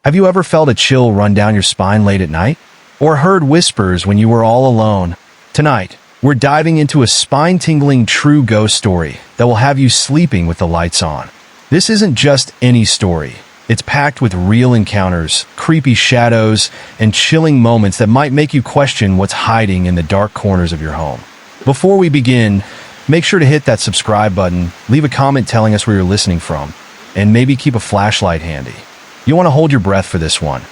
Have you ever felt a chill run down your spine late at night? Or heard whispers when you were all alone? Tonight, we're diving into a spine-tingling true ghost story that will have you sleeping with the lights on. This isn't just any story. It's packed with real encounters, creepy shadows, and chilling moments that might make you question what's hiding in the dark corners of your home. Before we begin, make sure to hit that subscribe button, leave a comment telling us where you're listening from, and maybe keep a flashlight handy. You want to hold your breath for this one.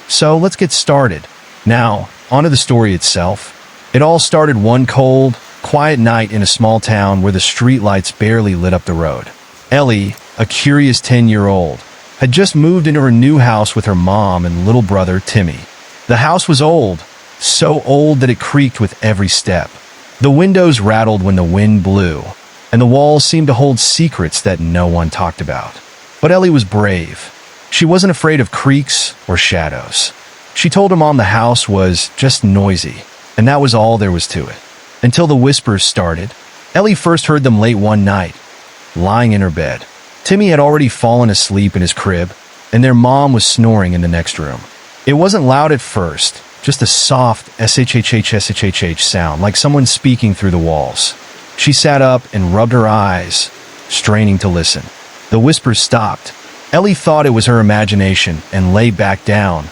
So let's get started. Now, onto the story itself. It all started one cold, quiet night in a small town where the streetlights barely lit up the road. Ellie, a curious 10-year-old, had just moved into her new house with her mom and little brother, Timmy. The house was old, so old that it creaked with every step. The windows rattled when the wind blew, and the walls seemed to hold secrets that no one talked about. But Ellie was brave. She wasn't afraid of creaks or shadows. She told her mom the house was just noisy, and that was all there was to it. Until the whispers started. Ellie first heard them late one night, lying in her bed. Timmy had already fallen asleep in his crib, and their mom was snoring in the next room. It wasn't loud at first, just a soft shhh sound, like someone speaking through the walls. She sat up and rubbed her eyes, straining to listen. The whispers stopped. Ellie thought it was her imagination and lay back down,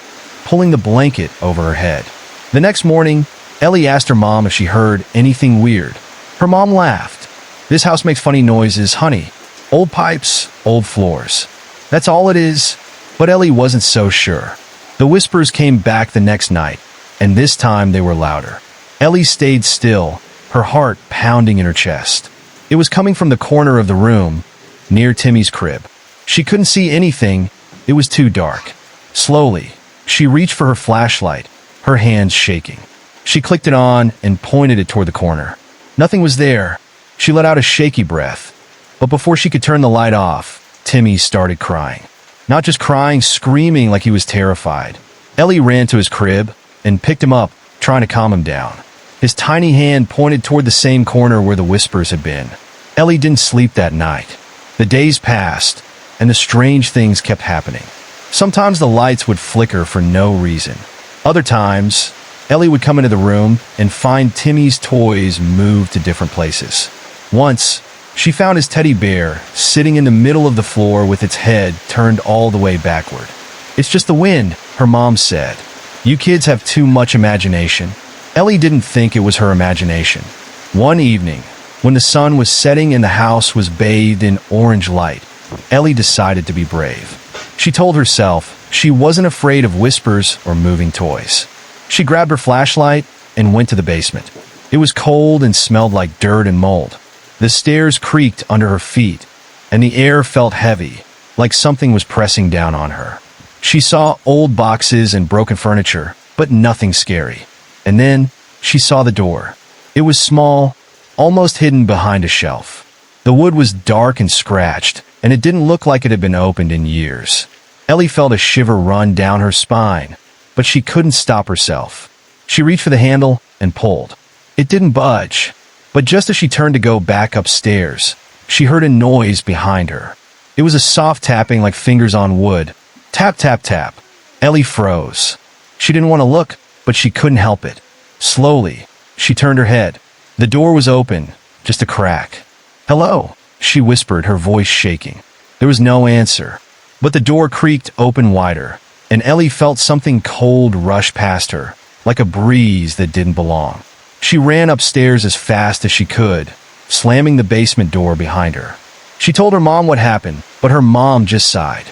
pulling the blanket over her head. The next morning, Ellie asked her mom if she heard anything weird. Her mom laughed. "This house makes funny noises, honey. Old pipes, old floors. That's all it is." But Ellie wasn't so sure. The whispers came back the next night, and this time they were louder. Ellie stayed still, her heart pounding in her chest. It was coming from the corner of the room, near Timmy's crib. She couldn't see anything. It was too dark. Slowly, she reached for her flashlight, her hands shaking. She clicked it on and pointed it toward the corner. Nothing was there. She let out a shaky breath. But before she could turn the light off, Timmy started crying. Not just crying, screaming like he was terrified. Ellie ran to his crib and picked him up, trying to calm him down. His tiny hand pointed toward the same corner where the whispers had been. Ellie didn't sleep that night. The days passed, and the strange things kept happening. Sometimes the lights would flicker for no reason. Other times, Ellie would come into the room and find Timmy's toys moved to different places. Once, she found his teddy bear sitting in the middle of the floor with its head turned all the way backward. "It's just the wind," her mom said. "You kids have too much imagination." Ellie didn't think it was her imagination. One evening, when the sun was setting and the house was bathed in orange light, Ellie decided to be brave. She told herself she wasn't afraid of whispers or moving toys. She grabbed her flashlight and went to the basement. It was cold and smelled like dirt and mold. The stairs creaked under her feet, and the air felt heavy, like something was pressing down on her. She saw old boxes and broken furniture, but nothing scary. And then she saw the door. It was small, almost hidden behind a shelf. The wood was dark and scratched, and it didn't look like it had been opened in years. Ellie felt a shiver run down her spine, but she couldn't stop herself. She reached for the handle and pulled. It didn't budge, but just as she turned to go back upstairs, she heard a noise behind her. It was a soft tapping like fingers on wood. Tap, tap, tap. Ellie froze. She didn't want to look, but she couldn't help it. Slowly, she turned her head. The door was open, just a crack. "Hello," she whispered, her voice shaking. There was no answer, but the door creaked open wider, and Ellie felt something cold rush past her, like a breeze that didn't belong. She ran upstairs as fast as she could, slamming the basement door behind her. She told her mom what happened, but her mom just sighed.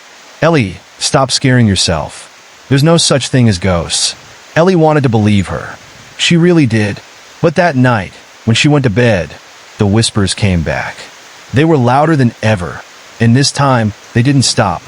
"Ellie, stop scaring yourself. There's no such thing as ghosts." Ellie wanted to believe her. She really did. But that night, when she went to bed, the whispers came back. They were louder than ever, and this time, they didn't stop.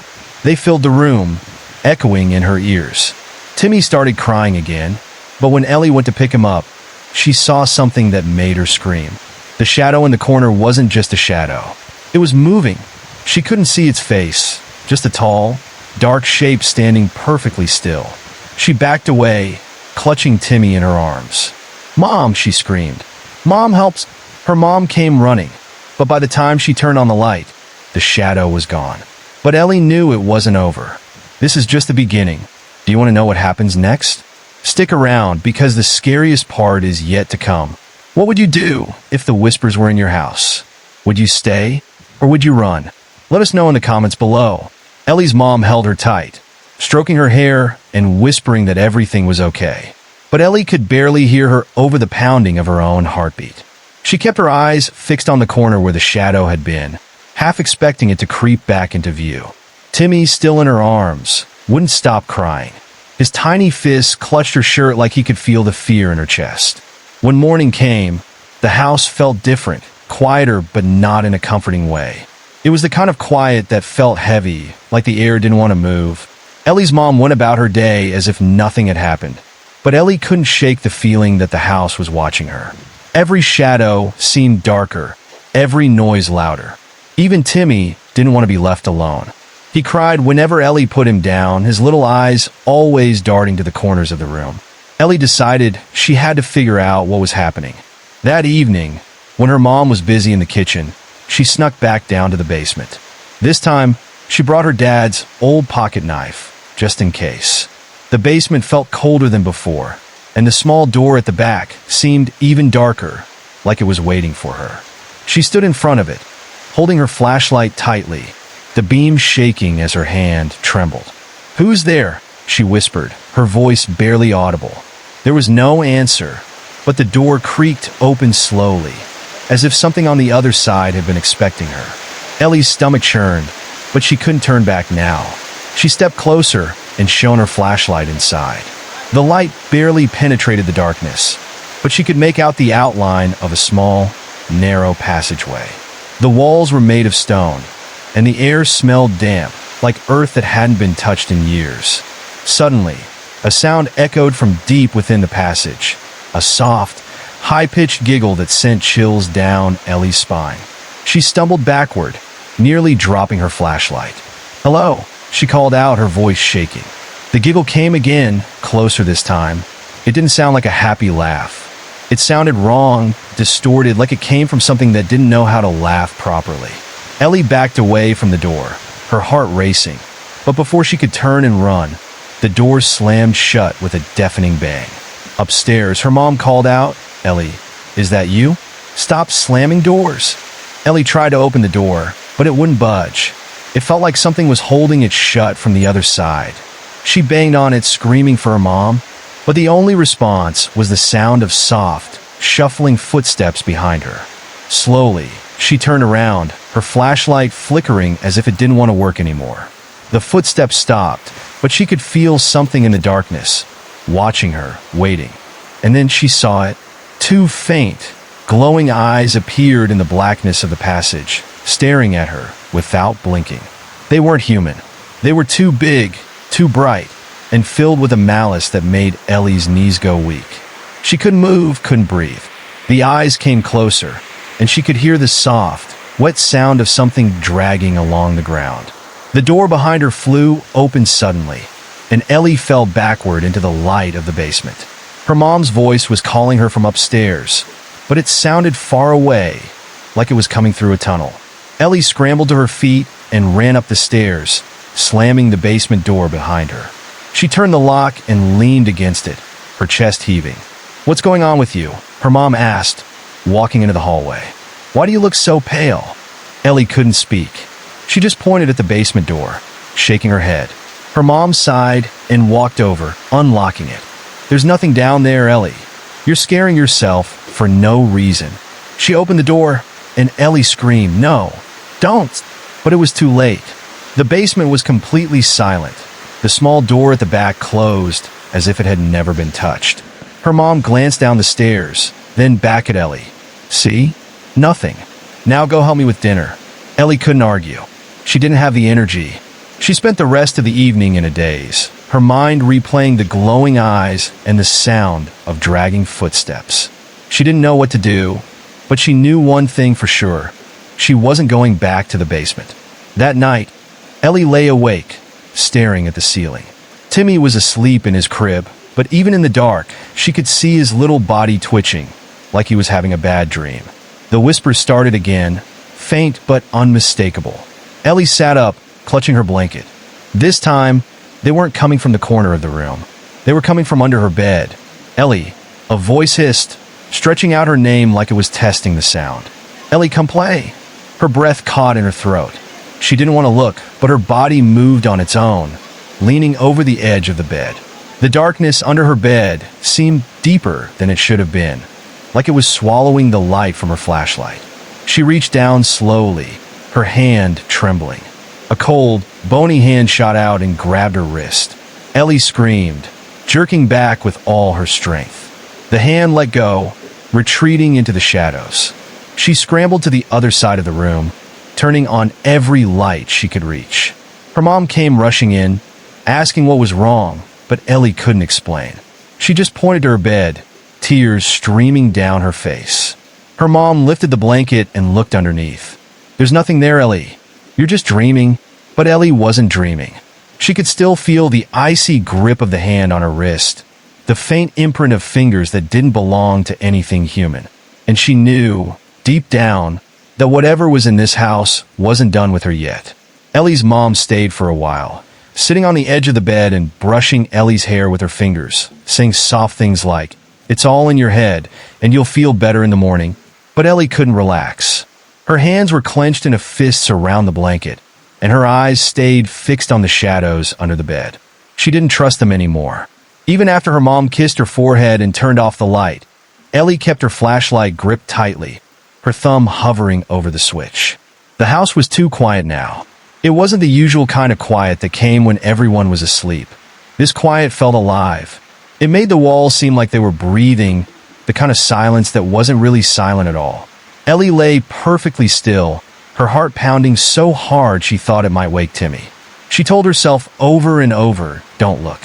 They filled the room, echoing in her ears. Timmy started crying again, but when Ellie went to pick him up, she saw something that made her scream. The shadow in the corner wasn't just a shadow. It was moving. She couldn't see its face, just a tall, dark shape standing perfectly still. She backed away, clutching Timmy in her arms. "Mom," she screamed. "Mom, helps!" Her mom came running, but by the time she turned on the light, the shadow was gone. But Ellie knew it wasn't over. This is just the beginning. Do you want to know what happens next? Stick around because the scariest part is yet to come. What would you do if the whispers were in your house? Would you stay or would you run? Let us know in the comments below. Ellie's mom held her tight, stroking her hair and whispering that everything was okay. But Ellie could barely hear her over the pounding of her own heartbeat. She kept her eyes fixed on the corner where the shadow had been, half expecting it to creep back into view. Timmy, still in her arms, wouldn't stop crying. His tiny fists clutched her shirt like he could feel the fear in her chest. When morning came, the house felt different, quieter but not in a comforting way. It was the kind of quiet that felt heavy, like the air didn't want to move. Ellie's mom went about her day as if nothing had happened. But Ellie couldn't shake the feeling that the house was watching her. Every shadow seemed darker, every noise louder. Even Timmy didn't want to be left alone. He cried whenever Ellie put him down, his little eyes always darting to the corners of the room. Ellie decided she had to figure out what was happening. That evening, when her mom was busy in the kitchen, she snuck back down to the basement. This time, she brought her dad's old pocket knife, just in case. The basement felt colder than before, and the small door at the back seemed even darker, like it was waiting for her. She stood in front of it, holding her flashlight tightly, the beam shaking as her hand trembled. "Who's there?" she whispered, her voice barely audible. There was no answer, but the door creaked open slowly, as if something on the other side had been expecting her. Ellie's stomach churned, but she couldn't turn back now. She stepped closer and shone her flashlight inside. The light barely penetrated the darkness, but she could make out the outline of a small, narrow passageway. The walls were made of stone, and the air smelled damp, like earth that hadn't been touched in years. Suddenly, a sound echoed from deep within the passage, a soft, high-pitched giggle that sent chills down Ellie's spine. She stumbled backward, nearly dropping her flashlight. "Hello," she called out, her voice shaking. The giggle came again, closer this time. It didn't sound like a happy laugh. It sounded wrong, distorted, like it came from something that didn't know how to laugh properly. Ellie backed away from the door, her heart racing. But before she could turn and run, the door slammed shut with a deafening bang. Upstairs, her mom called out, "Ellie, is that you? Stop slamming doors." Ellie tried to open the door, but it wouldn't budge. It felt like something was holding it shut from the other side. She banged on it, screaming for her mom, but the only response was the sound of soft, shuffling footsteps behind her. Slowly, she turned around, her flashlight flickering as if it didn't want to work anymore. The footsteps stopped, but she could feel something in the darkness, watching her, waiting. And then she saw it. Two faint, glowing eyes appeared in the blackness of the passage, staring at her without blinking. They weren't human. They were too big, too bright, and filled with a malice that made Ellie's knees go weak. She couldn't move, couldn't breathe. The eyes came closer, and she could hear the soft, wet sound of something dragging along the ground. The door behind her flew open suddenly, and Ellie fell backward into the light of the basement. Her mom's voice was calling her from upstairs, but it sounded far away, like it was coming through a tunnel. Ellie scrambled to her feet and ran up the stairs, slamming the basement door behind her. She turned the lock and leaned against it, her chest heaving. "What's going on with you?" her mom asked, walking into the hallway. "Why do you look so pale?" Ellie couldn't speak. She just pointed at the basement door, shaking her head. Her mom sighed and walked over, unlocking it. "There's nothing down there, Ellie. You're scaring yourself for no reason." She opened the door, and Ellie screamed, "No, don't!" But it was too late. The basement was completely silent. The small door at the back closed, as if it had never been touched. Her mom glanced down the stairs, then back at Ellie. "See? Nothing. Now go help me with dinner." Ellie couldn't argue. She didn't have the energy. She spent the rest of the evening in a daze, her mind replaying the glowing eyes and the sound of dragging footsteps. She didn't know what to do, but she knew one thing for sure. She wasn't going back to the basement. That night, Ellie lay awake, staring at the ceiling. Timmy was asleep in his crib, but even in the dark, she could see his little body twitching, like he was having a bad dream. The whispers started again, faint but unmistakable. Ellie sat up, clutching her blanket. This time, They weren't coming from the corner of the room. They were coming from under her bed. "Ellie," a voice hissed, stretching out her name like it was testing the sound. "Ellie, come play." Her breath caught in her throat. She didn't want to look, but her body moved on its own, leaning over the edge of the bed. The darkness under her bed seemed deeper than it should have been, like it was swallowing the light from her flashlight. She reached down slowly, her hand trembling. A cold, bony hand shot out and grabbed her wrist. Ellie screamed, jerking back with all her strength. The hand let go, retreating into the shadows. She scrambled to the other side of the room, turning on every light she could reach. Her mom came rushing in, asking what was wrong, but Ellie couldn't explain. She just pointed to her bed, tears streaming down her face. Her mom lifted the blanket and looked underneath. "There's nothing there, Ellie. You're just dreaming." But Ellie wasn't dreaming. She could still feel the icy grip of the hand on her wrist, the faint imprint of fingers that didn't belong to anything human. And she knew, deep down, that whatever was in this house wasn't done with her yet. Ellie's mom stayed for a while, sitting on the edge of the bed and brushing Ellie's hair with her fingers, saying soft things like, "It's all in your head, and you'll feel better in the morning." But Ellie couldn't relax. Her hands were clenched into fists around the blanket, and her eyes stayed fixed on the shadows under the bed. She didn't trust them anymore. Even after her mom kissed her forehead and turned off the light, Ellie kept her flashlight gripped tightly, her thumb hovering over the switch. The house was too quiet now. It wasn't the usual kind of quiet that came when everyone was asleep. This quiet felt alive. It made the walls seem like they were breathing, the kind of silence that wasn't really silent at all. Ellie lay perfectly still, her heart pounding so hard she thought it might wake Timmy. She told herself over and over, "Don't look.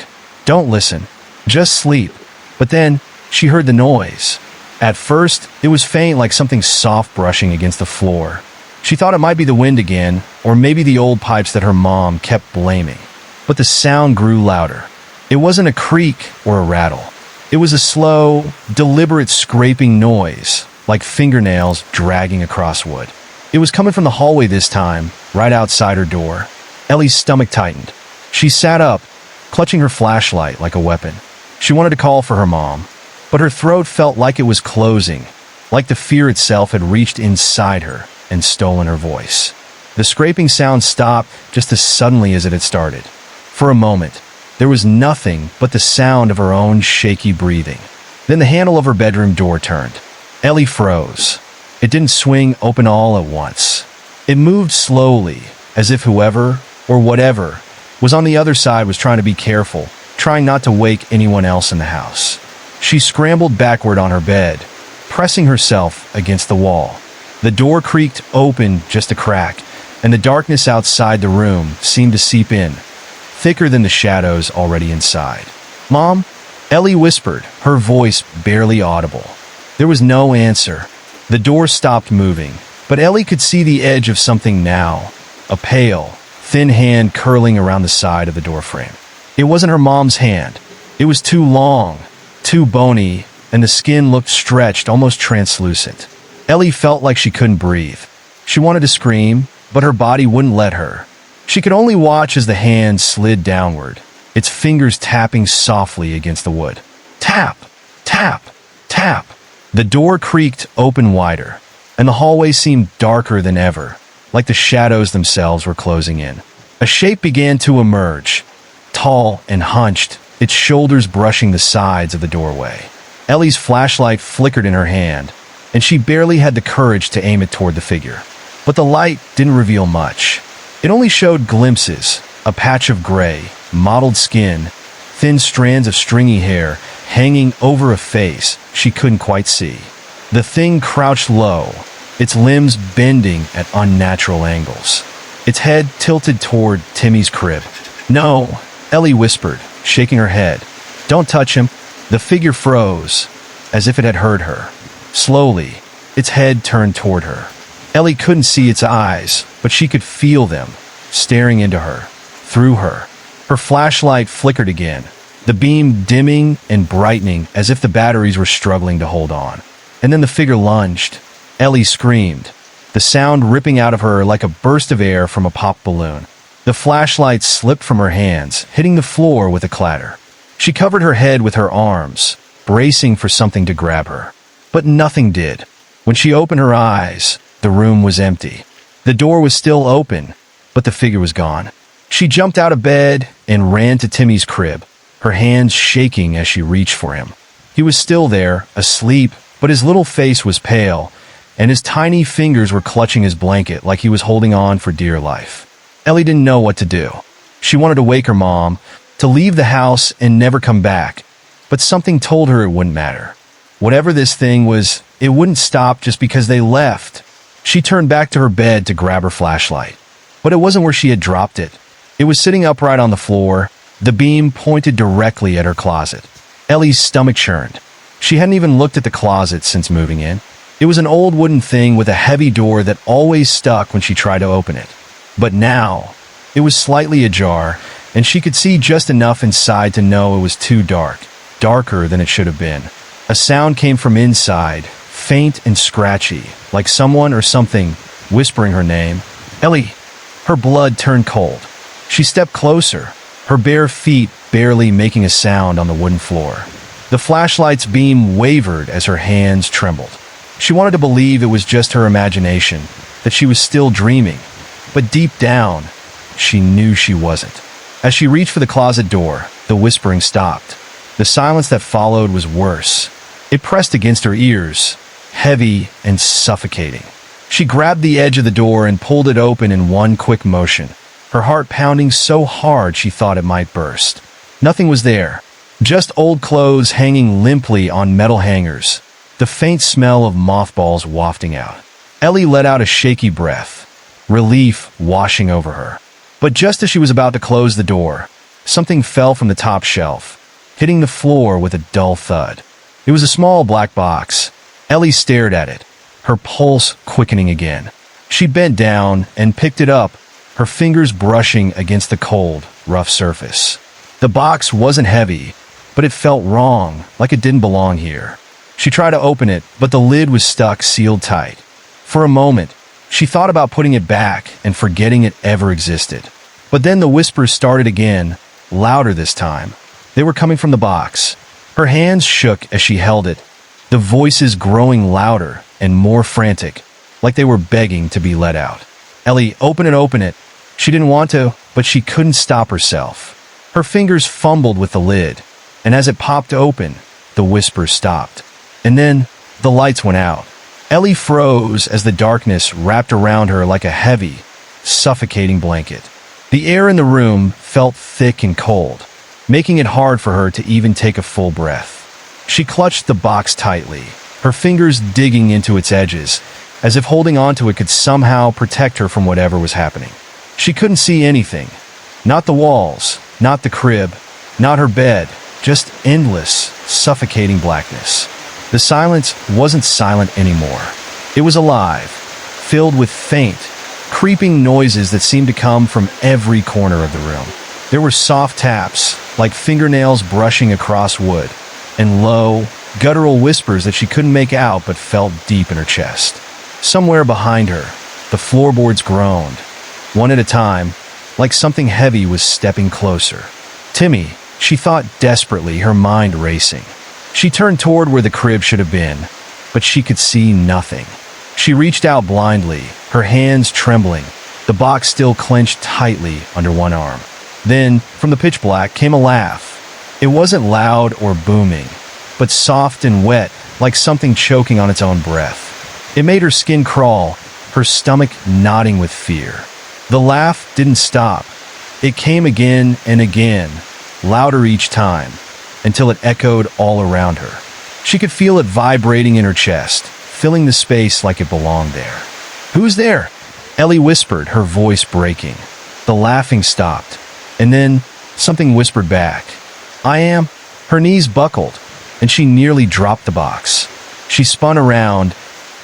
Don't listen. Just sleep." But then, she heard the noise. At first, it was faint, like something soft brushing against the floor. She thought it might be the wind again, or maybe the old pipes that her mom kept blaming. But the sound grew louder. It wasn't a creak or a rattle. It was a slow, deliberate scraping noise, like fingernails dragging across wood. It was coming from the hallway this time, right outside her door. Ellie's stomach tightened. She sat up, clutching her flashlight like a weapon. She wanted to call for her mom, but her throat felt like it was closing, like the fear itself had reached inside her and stolen her voice. The scraping sound stopped just as suddenly as it had started. For a moment, there was nothing but the sound of her own shaky breathing. Then the handle of her bedroom door turned. Ellie froze. It didn't swing open all at once. It moved slowly, as if whoever, or whatever, was on the other side was trying to be careful, trying not to wake anyone else in the house. She scrambled backward on her bed, pressing herself against the wall. The door creaked open just a crack, and the darkness outside the room seemed to seep in, thicker than the shadows already inside. "Mom?" Ellie whispered, her voice barely audible. There was no answer. The door stopped moving, but Ellie could see the edge of something now, a pale, thin hand curling around the side of the doorframe. It wasn't her mom's hand. It was too long, too bony, and the skin looked stretched, almost translucent. Ellie felt like she couldn't breathe. She wanted to scream, but her body wouldn't let her. She could only watch as the hand slid downward, its fingers tapping softly against the wood. Tap, tap, tap. The door creaked open wider, and the hallway seemed darker than ever, like the shadows themselves were closing in. A shape began to emerge, tall and hunched, its shoulders brushing the sides of the doorway. Ellie's flashlight flickered in her hand, and she barely had the courage to aim it toward the figure. But the light didn't reveal much. It only showed glimpses, a patch of gray, mottled skin, thin strands of stringy hair hanging over a face she couldn't quite see. The thing crouched low, its limbs bending at unnatural angles, its head tilted toward Timmy's crib. "No," Ellie whispered, shaking her head. "Don't touch him." The figure froze, as if it had heard her. Slowly, its head turned toward her. Ellie couldn't see its eyes, but she could feel them, staring into her, through her. Her flashlight flickered again, the beam dimming and brightening as if the batteries were struggling to hold on. And then the figure lunged. Ellie screamed, the sound ripping out of her like a burst of air from a pop balloon. The flashlight slipped from her hands, hitting the floor with a clatter. She covered her head with her arms, bracing for something to grab her. But nothing did. When she opened her eyes, the room was empty. The door was still open, but the figure was gone. She jumped out of bed and ran to Timmy's crib, her hands shaking as she reached for him. He was still there, asleep, but his little face was pale, and his tiny fingers were clutching his blanket like he was holding on for dear life. Ellie didn't know what to do. She wanted to wake her mom, to leave the house and never come back, but something told her it wouldn't matter. Whatever this thing was, it wouldn't stop just because they left. She turned back to her bed to grab her flashlight, but it wasn't where she had dropped it. It was sitting upright on the floor, the beam pointed directly at her closet. Ellie's stomach churned. She hadn't even looked at the closet since moving in. It was an old wooden thing with a heavy door that always stuck when she tried to open it. But now, it was slightly ajar, and she could see just enough inside to know it was too dark, darker than it should have been. A sound came from inside, faint and scratchy, like someone or something whispering her name. Ellie! Her blood turned cold. She stepped closer, her bare feet barely making a sound on the wooden floor. The flashlight's beam wavered as her hands trembled. She wanted to believe it was just her imagination, that she was still dreaming. But deep down, she knew she wasn't. As she reached for the closet door, the whispering stopped. The silence that followed was worse. It pressed against her ears, heavy and suffocating. She grabbed the edge of the door and pulled it open in one quick motion, her heart pounding so hard she thought it might burst. Nothing was there, just old clothes hanging limply on metal hangers, the faint smell of mothballs wafting out. Ellie let out a shaky breath, relief washing over her. But just as she was about to close the door, something fell from the top shelf, hitting the floor with a dull thud. It was a small black box. Ellie stared at it, her pulse quickening again. She bent down and picked it up, her fingers brushing against the cold, rough surface. The box wasn't heavy, but it felt wrong, like it didn't belong here. She tried to open it, but the lid was stuck sealed tight. For a moment, she thought about putting it back and forgetting it ever existed. But then the whispers started again, louder this time. They were coming from the box. Her hands shook as she held it, the voices growing louder and more frantic, like they were begging to be let out. Ellie, open it. She didn't want to, but she couldn't stop herself. Her fingers fumbled with the lid, and as it popped open, the whispers stopped. And then, the lights went out. Ellie froze as the darkness wrapped around her like a heavy, suffocating blanket. The air in the room felt thick and cold, making it hard for her to even take a full breath. She clutched the box tightly, her fingers digging into its edges, as if holding onto it could somehow protect her from whatever was happening. She couldn't see anything. Not the walls, not the crib, not her bed, just endless, suffocating blackness. The silence wasn't silent anymore. It was alive, filled with faint, creeping noises that seemed to come from every corner of the room. There were soft taps, like fingernails brushing across wood, and low, guttural whispers that she couldn't make out but felt deep in her chest. Somewhere behind her, the floorboards groaned, one at a time, like something heavy was stepping closer. Timmy, she thought desperately, her mind racing. She turned toward where the crib should have been, but she could see nothing. She reached out blindly, her hands trembling, the box still clenched tightly under one arm. Then, from the pitch black, came a laugh. It wasn't loud or booming, but soft and wet, like something choking on its own breath. It made her skin crawl, her stomach knotting with fear. The laugh didn't stop. It came again and again, louder each time, until it echoed all around her. She could feel it vibrating in her chest, filling the space like it belonged there. "Who's there?" Ellie whispered, her voice breaking. The laughing stopped, and then something whispered back. "I am." Her knees buckled, and she nearly dropped the box. She spun around,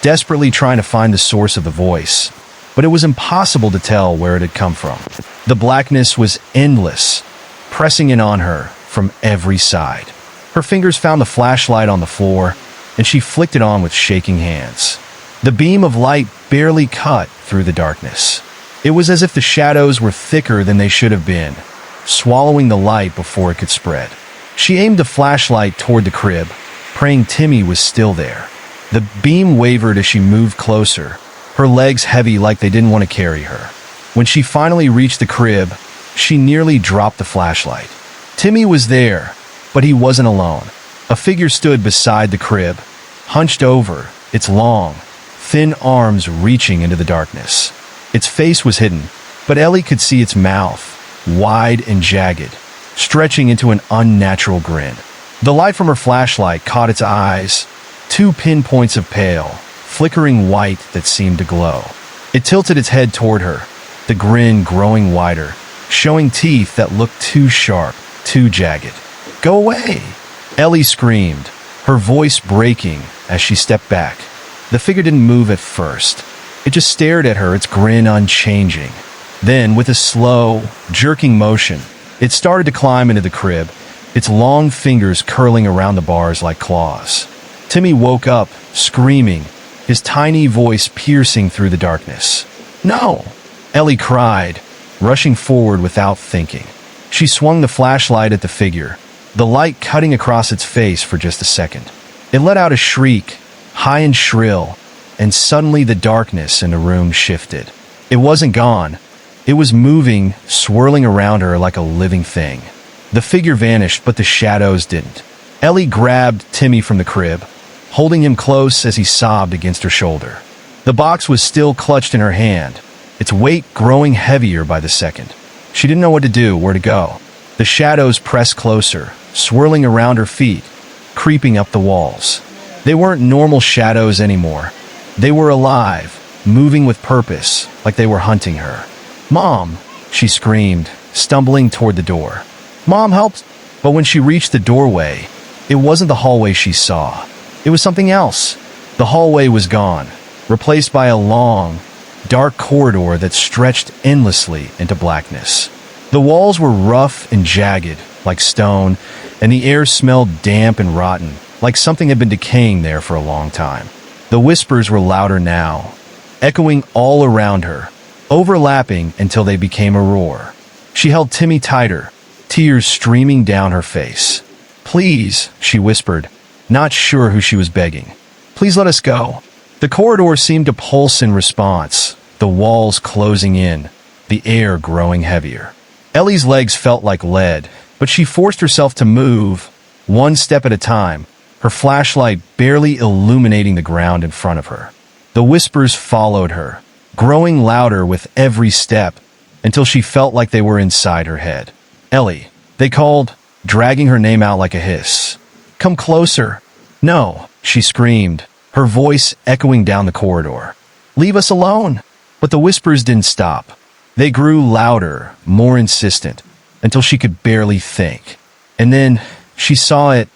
desperately trying to find the source of the voice, but it was impossible to tell where it had come from. The blackness was endless, pressing in on her from every side. Her fingers found the flashlight on the floor, and she flicked it on with shaking hands. The beam of light barely cut through the darkness. It was as if the shadows were thicker than they should have been, swallowing the light before it could spread. She aimed the flashlight toward the crib, praying Timmy was still there. The beam wavered as she moved closer, her legs heavy like they didn't want to carry her. When she finally reached the crib, she nearly dropped the flashlight. Timmy was there, but he wasn't alone. A figure stood beside the crib, hunched over, its long, thin arms reaching into the darkness. Its face was hidden, but Ellie could see its mouth, wide and jagged, stretching into an unnatural grin. The light from her flashlight caught its eyes, two pinpoints of pale, flickering white that seemed to glow. It tilted its head toward her, the grin growing wider, showing teeth that looked too sharp, too jagged. "Go away!" Ellie screamed, her voice breaking as she stepped back. The figure didn't move at first. It just stared at her, its grin unchanging. Then, with a slow, jerking motion, it started to climb into the crib, its long fingers curling around the bars like claws. Timmy woke up, screaming, his tiny voice piercing through the darkness. "No!" Ellie cried, rushing forward without thinking. She swung the flashlight at the figure, the light cutting across its face for just a second. It let out a shriek, high and shrill, and suddenly the darkness in the room shifted. It wasn't gone. It was moving, swirling around her like a living thing. The figure vanished, but the shadows didn't. Ellie grabbed Timmy from the crib, holding him close as he sobbed against her shoulder. The box was still clutched in her hand, its weight growing heavier by the second. She didn't know what to do, where to go. The shadows pressed closer, swirling around her feet, creeping up the walls. They weren't normal shadows anymore. They were alive, moving with purpose, like they were hunting her. "Mom!" she screamed, stumbling toward the door. "Mom, help!" But when she reached the doorway, it wasn't the hallway she saw. It was something else. The hallway was gone, replaced by a long, dark corridor that stretched endlessly into blackness. The walls were rough and jagged, like stone, and the air smelled damp and rotten, like something had been decaying there for a long time. The whispers were louder now, echoing all around her, overlapping until they became a roar. She held Timmy tighter, tears streaming down her face. "Please," she whispered, not sure who she was begging. "Please let us go." The corridor seemed to pulse in response, the walls closing in, the air growing heavier. Ellie's legs felt like lead, but she forced herself to move, one step at a time, her flashlight barely illuminating the ground in front of her. The whispers followed her, growing louder with every step, until she felt like they were inside her head. "Ellie," they called, dragging her name out like a hiss. "Come closer." "No," she screamed, her voice echoing down the corridor. "Leave us alone." But the whispers didn't stop. They grew louder, more insistent, until she could barely think. And then she saw it,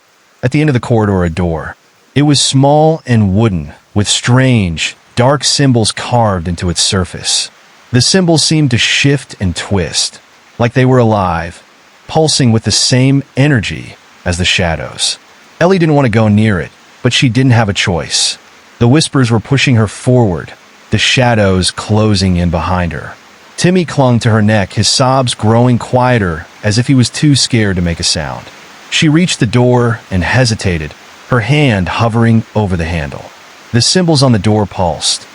at the end of the corridor, a door. It was small and wooden, with strange, dark symbols carved into its surface. The symbols seemed to shift and twist, like they were alive, pulsing with the same energy as the shadows. Ellie didn't want to go near it, but she didn't have a choice. The whispers were pushing her forward, the shadows closing in behind her. Timmy clung to her neck, his sobs growing quieter as if he was too scared to make a sound. She reached the door and hesitated, her hand hovering over the handle. The symbols on the door pulsed,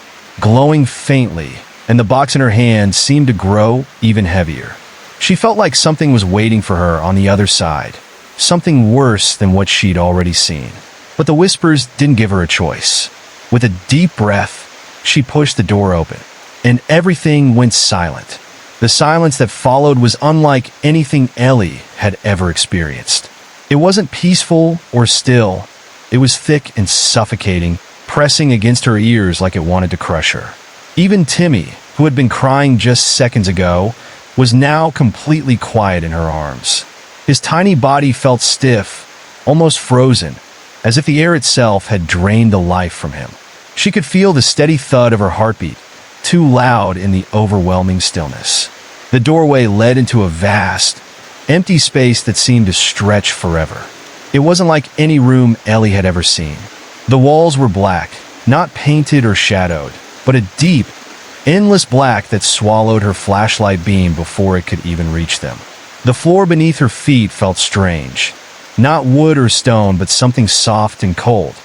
glowing faintly, and the box in her hand seemed to grow even heavier. She felt like something was waiting for her on the other side, something worse than what she'd already seen. But the whispers didn't give her a choice. With a deep breath, she pushed the door open, and everything went silent. The silence that followed was unlike anything Ellie had ever experienced. It wasn't peaceful or still. It was thick and suffocating, pressing against her ears like it wanted to crush her. Even Timmy, who had been crying just seconds ago, was now completely quiet in her arms. His tiny body felt stiff, almost frozen, as if the air itself had drained the life from him. She could feel the steady thud of her heartbeat, too loud in the overwhelming stillness. The doorway led into a vast, empty space that seemed to stretch forever. It wasn't like any room Ellie had ever seen. The walls were black, not painted or shadowed, but a deep, endless black that swallowed her flashlight beam before it could even reach them. The floor beneath her feet felt strange. Not wood or stone, but something soft and cold,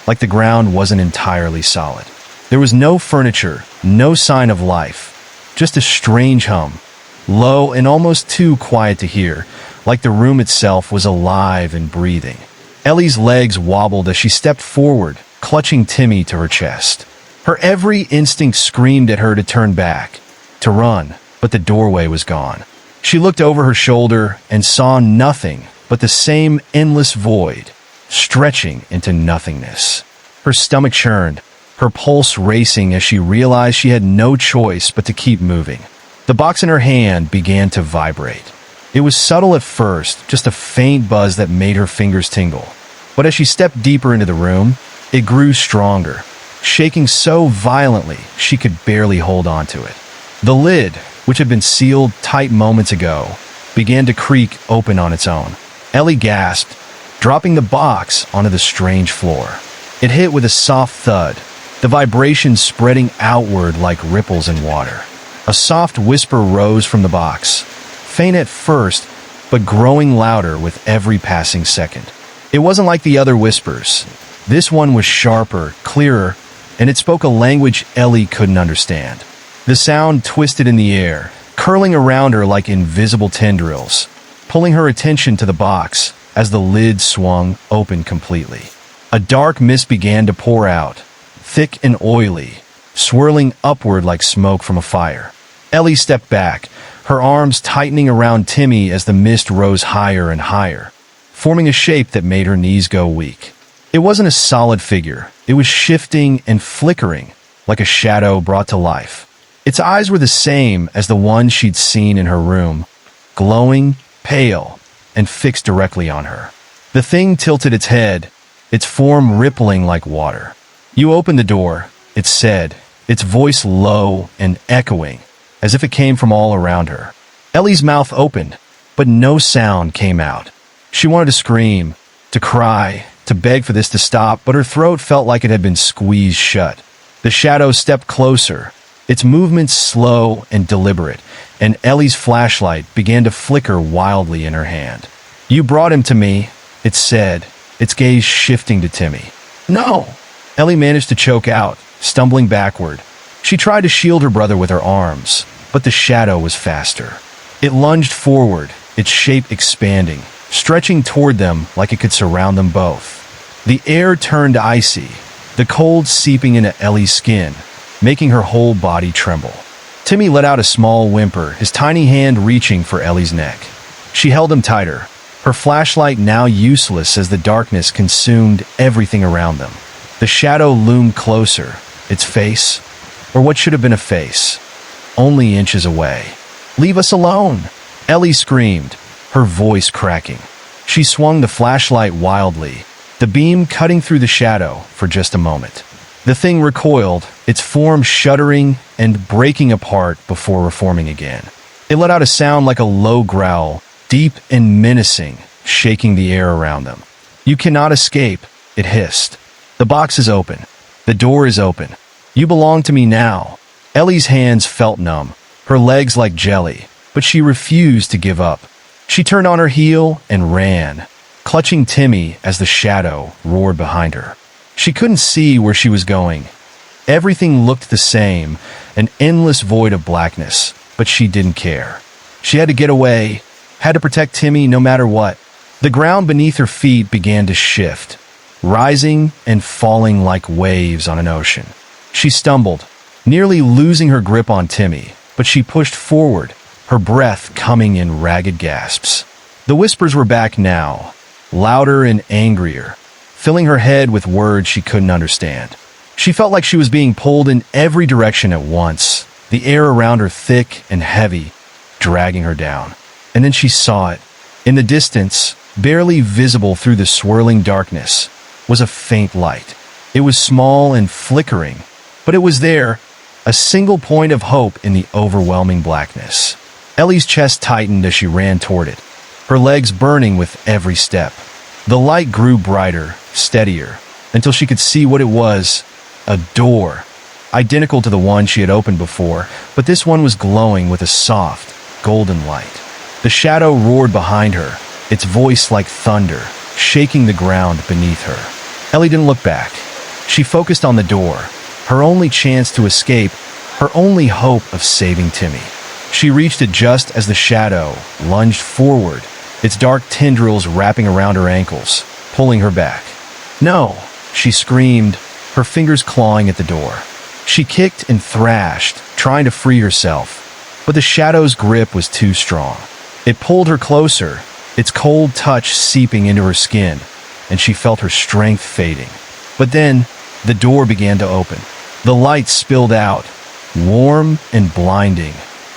like the ground wasn't entirely solid. There was no furniture, no sign of life, just a strange hum, low and almost too quiet to hear, like the room itself was alive and breathing. Ellie's legs wobbled as she stepped forward, clutching Timmy to her chest. Her every instinct screamed at her to turn back, to run, but the doorway was gone. She looked over her shoulder and saw nothing but the same endless void, stretching into nothingness. Her stomach churned, her pulse racing as she realized she had no choice but to keep moving. The box in her hand began to vibrate. It was subtle at first, just a faint buzz that made her fingers tingle. But as she stepped deeper into the room, it grew stronger, shaking so violently she could barely hold on to it. The lid, which had been sealed tight moments ago, began to creak open on its own. Ellie gasped, dropping the box onto the strange floor. It hit with a soft thud, the vibration spreading outward like ripples in water. A soft whisper rose from the box, faint at first, but growing louder with every passing second. It wasn't like the other whispers. This one was sharper, clearer, and it spoke a language Ellie couldn't understand. The sound twisted in the air, curling around her like invisible tendrils, pulling her attention to the box as the lid swung open completely. A dark mist began to pour out, thick and oily, swirling upward like smoke from a fire. Ellie stepped back, her arms tightening around Timmy as the mist rose higher and higher, forming a shape that made her knees go weak. It wasn't a solid figure. It was shifting and flickering, like a shadow brought to life. Its eyes were the same as the ones she'd seen in her room, glowing, pale, and fixed directly on her. The thing tilted its head, its form rippling like water. "You opened the door," it said, its voice low and echoing, as if it came from all around her. Ellie's mouth opened, but no sound came out. She wanted to scream, to cry, to beg for this to stop, but her throat felt like it had been squeezed shut. The shadow stepped closer, its movements slow and deliberate, and Ellie's flashlight began to flicker wildly in her hand. "You brought him to me," it said, its gaze shifting to Timmy. "No!" Ellie managed to choke out, stumbling backward. She tried to shield her brother with her arms, but the shadow was faster. It lunged forward, its shape expanding, stretching toward them like it could surround them both. The air turned icy, the cold seeping into Ellie's skin, making her whole body tremble. Timmy let out a small whimper, his tiny hand reaching for Ellie's neck. She held him tighter, her flashlight now useless as the darkness consumed everything around them. The shadow loomed closer, its face, or what should have been a face, only inches away. "Leave us alone!" Ellie screamed, her voice cracking. She swung the flashlight wildly, the beam cutting through the shadow for just a moment. The thing recoiled, its form shuddering and breaking apart before reforming again. It let out a sound like a low growl, deep and menacing, shaking the air around them. "You cannot escape," it hissed. "The box is open. The door is open. You belong to me now." Ellie's hands felt numb, her legs like jelly, but she refused to give up. She turned on her heel and ran, clutching Timmy as the shadow roared behind her. She couldn't see where she was going. Everything looked the same, an endless void of blackness, but she didn't care. She had to get away, had to protect Timmy no matter what. The ground beneath her feet began to shift, rising and falling like waves on an ocean. She stumbled, nearly losing her grip on Timmy, but she pushed forward, her breath coming in ragged gasps. The whispers were back now, louder and angrier, filling her head with words she couldn't understand. She felt like she was being pulled in every direction at once, the air around her thick and heavy, dragging her down. And then she saw it. In the distance, barely visible through the swirling darkness, was a faint light. It was small and flickering, but it was there, a single point of hope in the overwhelming blackness. Ellie's chest tightened as she ran toward it, her legs burning with every step. The light grew brighter, steadier, until she could see what it was, a door. identical to the one she had opened before, but this one was glowing with a soft, golden light. The shadow roared behind her, its voice like thunder, shaking the ground beneath her. Ellie didn't look back. She focused on the door, her only chance to escape, her only hope of saving Timmy. She reached it just as the shadow lunged forward, its dark tendrils wrapping around her ankles, pulling her back. "No!" she screamed, her fingers clawing at the door. She kicked and thrashed, trying to free herself, but the shadow's grip was too strong. It pulled her closer, its cold touch seeping into her skin, and she felt her strength fading. But then, the door began to open. The light spilled out, warm and blinding,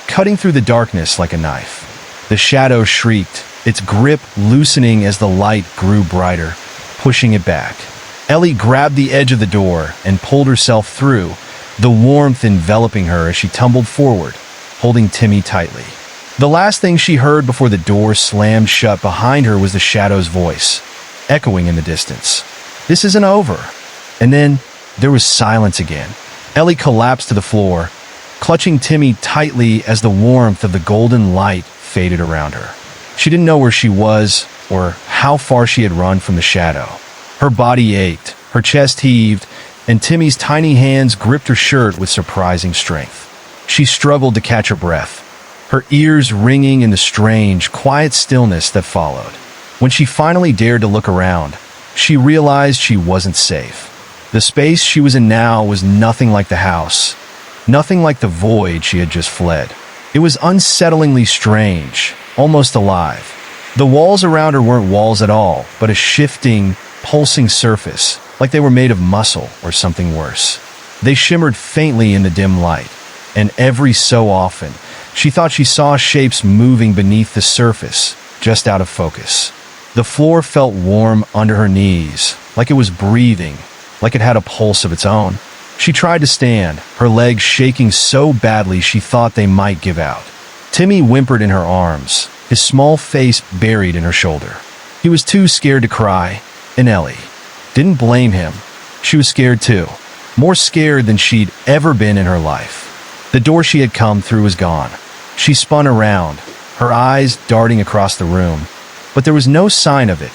cutting through the darkness like a knife. The shadow shrieked, its grip loosening as the light grew brighter, pushing it back. Ellie grabbed the edge of the door and pulled herself through, the warmth enveloping her as she tumbled forward, holding Timmy tightly. The last thing she heard before the door slammed shut behind her was the shadow's voice, echoing in the distance. "This isn't over." And then there was silence again. Ellie collapsed to the floor, clutching Timmy tightly as the warmth of the golden light faded around her. She didn't know where she was or how far she had run from the shadow. Her body ached, her chest heaved, and Timmy's tiny hands gripped her shirt with surprising strength. She struggled to catch her breath, her ears ringing in the strange, quiet stillness that followed. When she finally dared to look around, she realized she wasn't safe. The space she was in now was nothing like the house, nothing like the void she had just fled. It was unsettlingly strange, almost alive. The walls around her weren't walls at all, but a shifting, pulsing surface, like they were made of muscle or something worse. They shimmered faintly in the dim light, and every so often, she thought she saw shapes moving beneath the surface, just out of focus. The floor felt warm under her knees, like it was breathing, like it had a pulse of its own. She tried to stand, her legs shaking so badly she thought they might give out. Timmy whimpered in her arms, his small face buried in her shoulder. He was too scared to cry, and Ellie didn't blame him. She was scared too, more scared than she'd ever been in her life. The door she had come through was gone. She spun around, her eyes darting across the room, but there was no sign of it,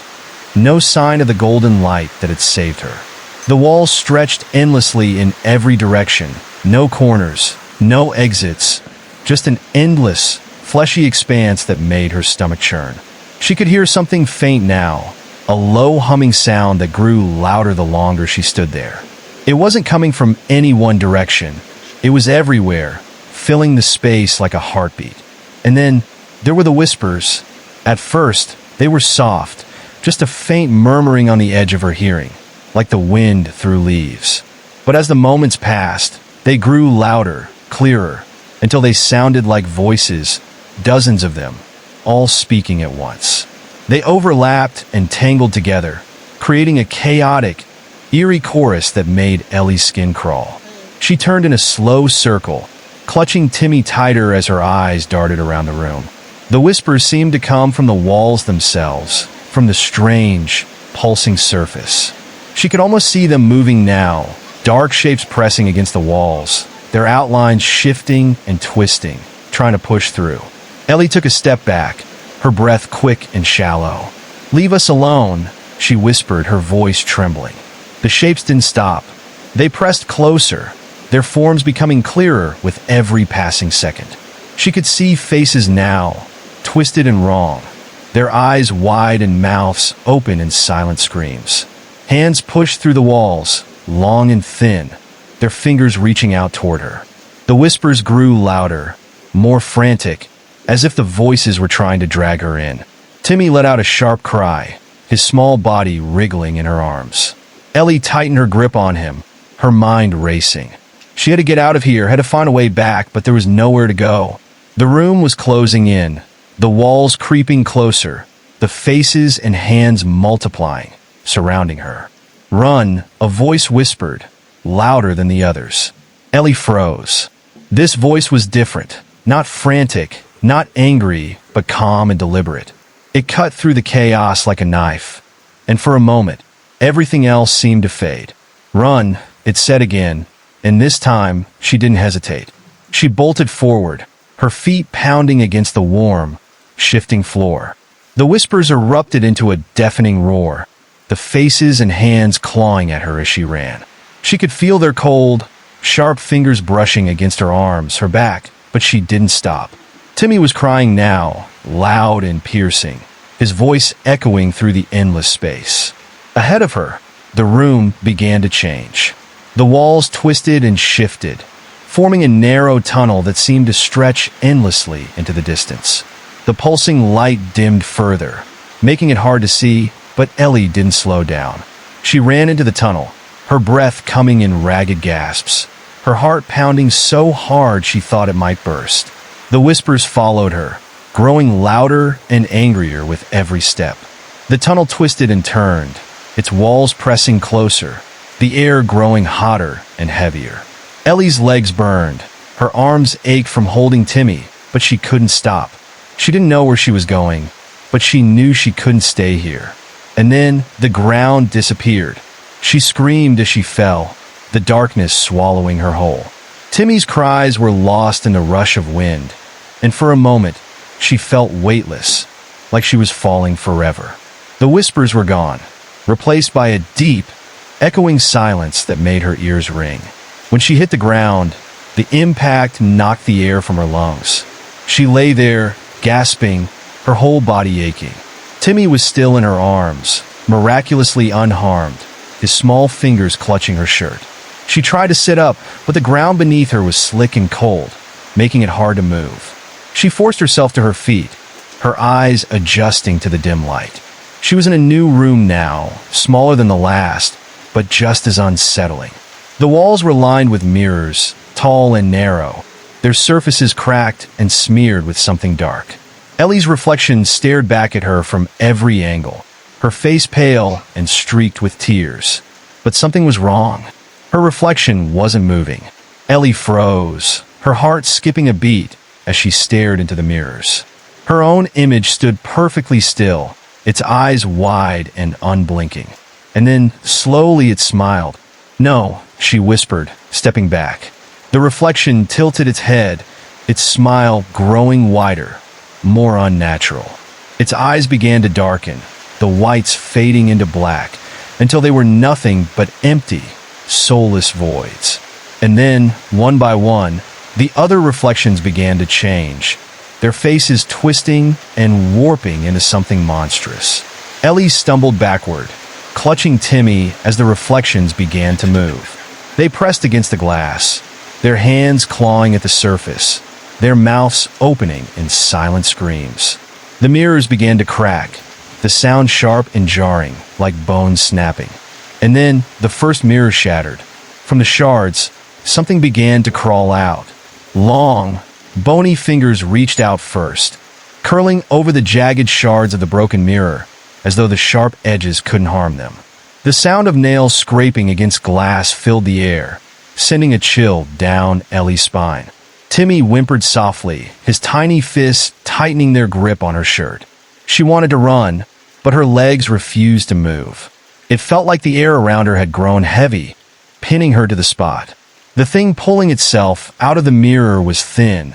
no sign of the golden light that had saved her. The walls stretched endlessly in every direction, no corners, no exits, just an endless, fleshy expanse that made her stomach churn. She could hear something faint now, a low humming sound that grew louder the longer she stood there. It wasn't coming from any one direction. It was everywhere, filling the space like a heartbeat. And then there were the whispers. At first, they were soft, just a faint murmuring on the edge of her hearing, like the wind through leaves. But as the moments passed, they grew louder, clearer, until they sounded like voices, dozens of them, all speaking at once. They overlapped and tangled together, creating a chaotic, eerie chorus that made Ellie's skin crawl. She turned in a slow circle, clutching Timmy tighter as her eyes darted around the room. The whispers seemed to come from the walls themselves, from the strange, pulsing surface. She could almost see them moving now, dark shapes pressing against the walls, their outlines shifting and twisting, trying to push through. Ellie took a step back, her breath quick and shallow. "Leave us alone," she whispered, her voice trembling. The shapes didn't stop. They pressed closer, their forms becoming clearer with every passing second. She could see faces now, twisted and wrong, their eyes wide and mouths open in silent screams. Hands pushed through the walls, long and thin, their fingers reaching out toward her. The whispers grew louder, more frantic, as if the voices were trying to drag her in. Timmy let out a sharp cry, his small body wriggling in her arms. Ellie tightened her grip on him, her mind racing. She had to get out of here, had to find a way back, but there was nowhere to go. The room was closing in, the walls creeping closer, the faces and hands multiplying, surrounding her. "Run," a voice whispered, louder than the others. Ellie froze. This voice was different, not frantic, not angry, but calm and deliberate. It cut through the chaos like a knife, and for a moment, everything else seemed to fade. "Run," it said again, And this time, she didn't hesitate. She bolted forward, her feet pounding against the warm, shifting floor. The whispers erupted into a deafening roar, the faces and hands clawing at her as she ran. She could feel their cold, sharp fingers brushing against her arms, her back, but she didn't stop. Timmy was crying now, loud and piercing, his voice echoing through the endless space. Ahead of her, the room began to change. The walls twisted and shifted, forming a narrow tunnel that seemed to stretch endlessly into the distance. The pulsing light dimmed further, making it hard to see, but Ellie didn't slow down. She ran into the tunnel, her breath coming in ragged gasps, her heart pounding so hard she thought it might burst. The whispers followed her, growing louder and angrier with every step. The tunnel twisted and turned, its walls pressing closer, the air growing hotter and heavier. Ellie's legs burned, her arms ached from holding Timmy, but she couldn't stop. She didn't know where she was going, but she knew she couldn't stay here. And then the ground disappeared. She screamed as she fell, the darkness swallowing her whole. Timmy's cries were lost in the rush of wind, and for a moment, she felt weightless, like she was falling forever. The whispers were gone, replaced by a deep, echoing silence that made her ears ring. When she hit the ground, the impact knocked the air from her lungs. She lay there, gasping, her whole body aching. Timmy was still in her arms, miraculously unharmed, his small fingers clutching her shirt. She tried to sit up, but the ground beneath her was slick and cold, making it hard to move. She forced herself to her feet, her eyes adjusting to the dim light. She was in a new room now, smaller than the last, but just as unsettling. The walls were lined with mirrors, tall and narrow, their surfaces cracked and smeared with something dark. Ellie's reflection stared back at her from every angle, her face pale and streaked with tears. But something was wrong. Her reflection wasn't moving. Ellie froze, her heart skipping a beat as she stared into the mirrors. Her own image stood perfectly still, its eyes wide and unblinking. And then, slowly, it smiled. "No," she whispered, stepping back. The reflection tilted its head, its smile growing wider, more unnatural. Its eyes began to darken, the whites fading into black, until they were nothing but empty, soulless voids. And then, one by one, the other reflections began to change, their faces twisting and warping into something monstrous. Ellie stumbled backward, clutching Timmy as the reflections began to move. They pressed against the glass, their hands clawing at the surface, their mouths opening in silent screams. The mirrors began to crack, the sound sharp and jarring, like bones snapping. And then the first mirror shattered. From the shards, something began to crawl out. Long, bony fingers reached out first, curling over the jagged shards of the broken mirror, as though the sharp edges couldn't harm them. The sound of nails scraping against glass filled the air, sending a chill down Ellie's spine. Timmy whimpered softly, his tiny fists tightening their grip on her shirt. She wanted to run, but her legs refused to move. It felt like the air around her had grown heavy, pinning her to the spot. The thing pulling itself out of the mirror was thin,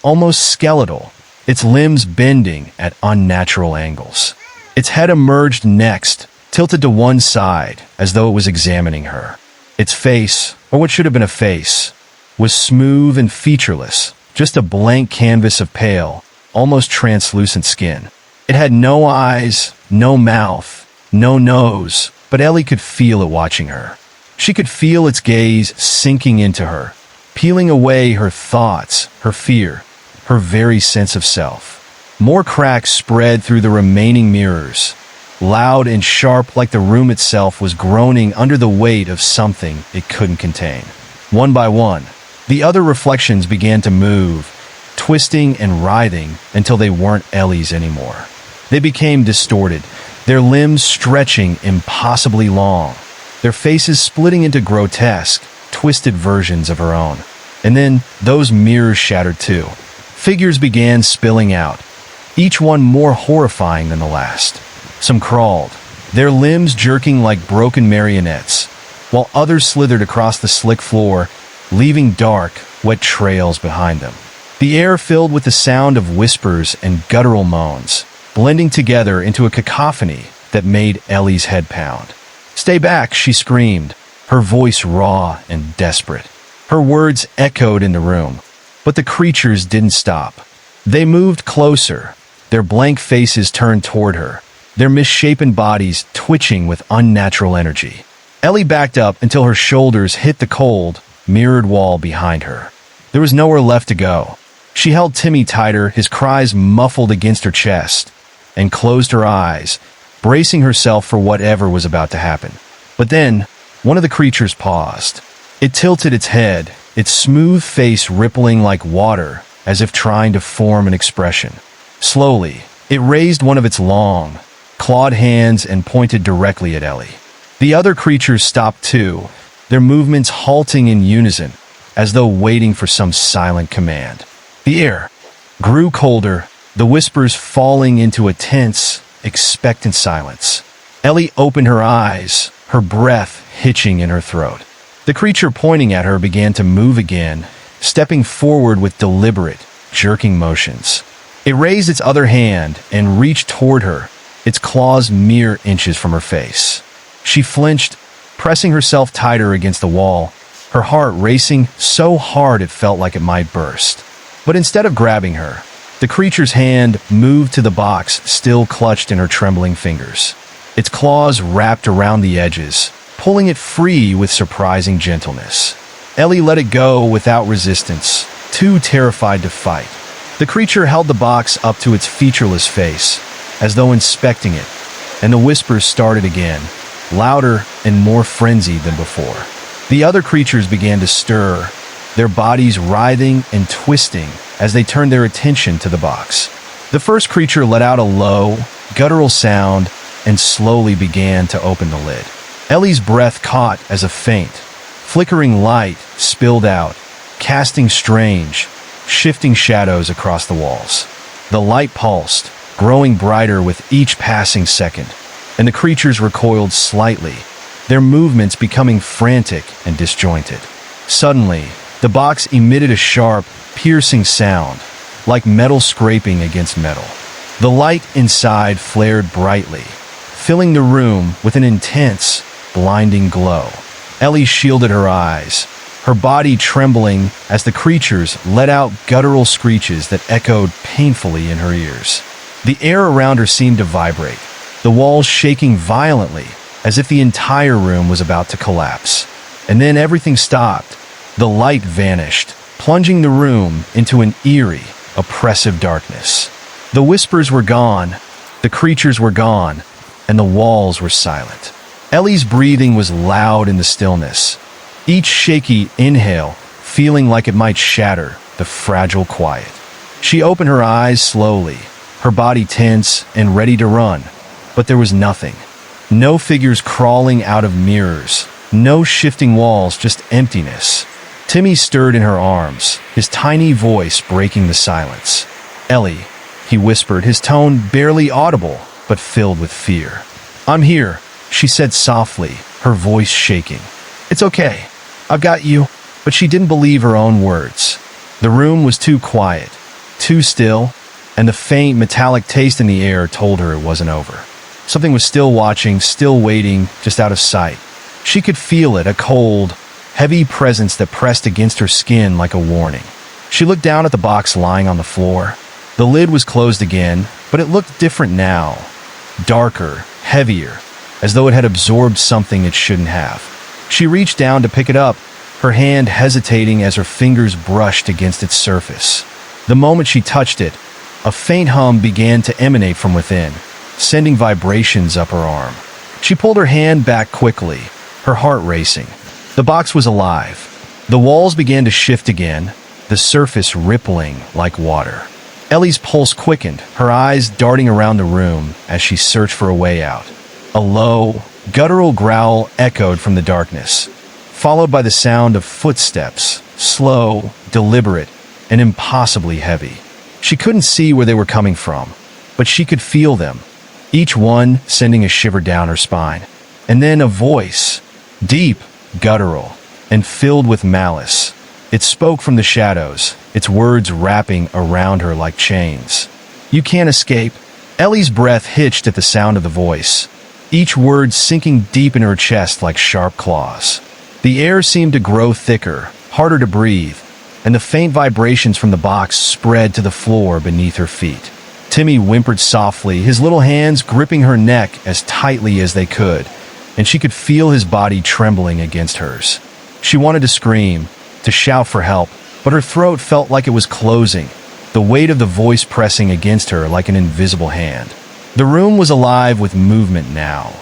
almost skeletal, its limbs bending at unnatural angles. Its head emerged next, tilted to one side, as though it was examining her. Its face, or what should have been a face, was smooth and featureless, just a blank canvas of pale, almost translucent skin. It had no eyes, no mouth, no nose, but Ellie could feel it watching her. She could feel its gaze sinking into her, peeling away her thoughts, her fear, her very sense of self. More cracks spread through the remaining mirrors, loud and sharp like the room itself was groaning under the weight of something it couldn't contain. One by one, the other reflections began to move, twisting and writhing until they weren't Ellie's anymore. They became distorted, their limbs stretching impossibly long, their faces splitting into grotesque, twisted versions of her own. And then those mirrors shattered too. Figures began spilling out, each one more horrifying than the last. Some crawled, their limbs jerking like broken marionettes, while others slithered across the slick floor, leaving dark, wet trails behind them. The air filled with the sound of whispers and guttural moans, blending together into a cacophony that made Ellie's head pound. "Stay back," she screamed, her voice raw and desperate. Her words echoed in the room, but the creatures didn't stop. They moved closer, their blank faces turned toward her, their misshapen bodies twitching with unnatural energy. Ellie backed up until her shoulders hit the cold, mirrored wall behind her. There was nowhere left to go. She held Timmy tighter, his cries muffled against her chest, and closed her eyes, bracing herself for whatever was about to happen. But then, one of the creatures paused. It tilted its head, its smooth face rippling like water, as if trying to form an expression. Slowly, it raised one of its long, clawed hands and pointed directly at Ellie. The other creatures stopped too, their movements halting in unison, as though waiting for some silent command. The air grew colder, the whispers falling into a tense, expectant silence. Ellie opened her eyes, her breath hitching in her throat. The creature pointing at her began to move again, stepping forward with deliberate, jerking motions. It raised its other hand and reached toward her, its claws mere inches from her face. She flinched, pressing herself tighter against the wall, her heart racing so hard it felt like it might burst. But instead of grabbing her, the creature's hand moved to the box still clutched in her trembling fingers. Its claws wrapped around the edges, pulling it free with surprising gentleness. Ellie let it go without resistance, too terrified to fight. The creature held the box up to its featureless face, as though inspecting it, and the whispers started again, louder and more frenzied than before. The other creatures began to stir, their bodies writhing and twisting as they turned their attention to the box. The first creature let out a low, guttural sound and slowly began to open the lid. Ellie's breath caught as a faint, flickering light spilled out, casting strange, shifting shadows across the walls. The light pulsed, growing brighter with each passing second, and the creatures recoiled slightly, their movements becoming frantic and disjointed. Suddenly, the box emitted a sharp, piercing sound, like metal scraping against metal. The light inside flared brightly, filling the room with an intense, blinding glow. Ellie shielded her eyes, her body trembling as the creatures let out guttural screeches that echoed painfully in her ears. The air around her seemed to vibrate, the walls shaking violently as if the entire room was about to collapse. And then everything stopped. The light vanished, plunging the room into an eerie, oppressive darkness. The whispers were gone, the creatures were gone, and the walls were silent. Ellie's breathing was loud in the stillness, each shaky inhale feeling like it might shatter the fragile quiet. She opened her eyes slowly, her body tense and ready to run, but there was nothing. No figures crawling out of mirrors, no shifting walls, just emptiness. Timmy stirred in her arms, his tiny voice breaking the silence. "Ellie," he whispered, his tone barely audible, but filled with fear. "I'm here," she said softly, her voice shaking. "It's okay. I've got you." But she didn't believe her own words. The room was too quiet, too still, and the faint metallic taste in the air told her it wasn't over. Something was still watching, still waiting, just out of sight. She could feel it, a cold, heavy presence that pressed against her skin like a warning. She looked down at the box lying on the floor. The lid was closed again, but it looked different now. Darker, heavier, as though it had absorbed something it shouldn't have. She reached down to pick it up, her hand hesitating as her fingers brushed against its surface. The moment she touched it, a faint hum began to emanate from within, sending vibrations up her arm. She pulled her hand back quickly, her heart racing. The box was alive. The walls began to shift again, the surface rippling like water. Ellie's pulse quickened, her eyes darting around the room as she searched for a way out. A low, guttural growl echoed from the darkness, followed by the sound of footsteps, slow, deliberate, and impossibly heavy. She couldn't see where they were coming from, but she could feel them, each one sending a shiver down her spine. And then a voice, deep, guttural, and filled with malice, It spoke from the shadows, its words wrapping around her like chains. "You can't escape." Ellie's breath hitched at the sound of the voice, each word sinking deep in her chest like sharp claws. The air seemed to grow thicker, harder to breathe, and the faint vibrations from the box spread to the floor beneath her feet. Timmy whimpered softly, his little hands gripping her neck as tightly as they could, and she could feel his body trembling against hers. She wanted to scream, to shout for help, but her throat felt like it was closing, the weight of the voice pressing against her like an invisible hand. The room was alive with movement now.